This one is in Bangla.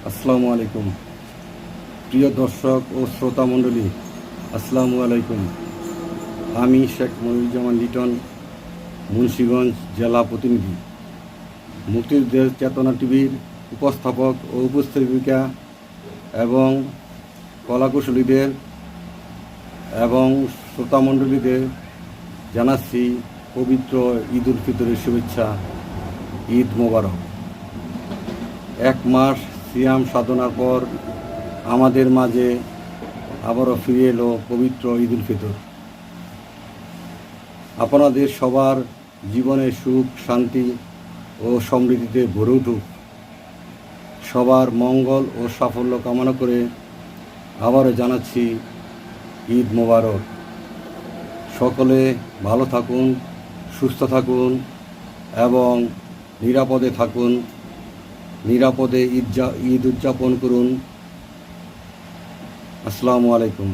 আসসালামু আলাইকুম। প্রিয় দর্শক ও শ্রোতা মণ্ডলী, আসসালামু আলাইকুম। আমি শেখ মনিরুজ্জামান লিটন, মুন্সিগঞ্জ জেলা প্রতিনিধি, মুক্তিযুদ্ধের চেতনা টিভির উপস্থাপক ও উপস্থাপিকা এবং কলাকুশলীদের এবং শ্রোতা মণ্ডলীদের জানাচ্ছি পবিত্র ঈদ উল ফিতরের শুভেচ্ছা। ঈদ মোবারক। 1 মাস সিয়াম সাধনার পর আমাদের মাঝে আবারও ফিরে এলো পবিত্র ঈদ উল ফিতর। আপনাদের সবার জীবনে সুখ, শান্তি ও সমৃদ্ধিতে ভরে উঠুক। সবার মঙ্গল ও সাফল্য কামনা করে আবারও জানাচ্ছি ঈদ মোবারক। সকলে ভালো থাকুন, সুস্থ থাকুন এবং নিরাপদে থাকুন। নিরাপদে ঈদ উদযাপন করুন। আসসালামু আলাইকুম।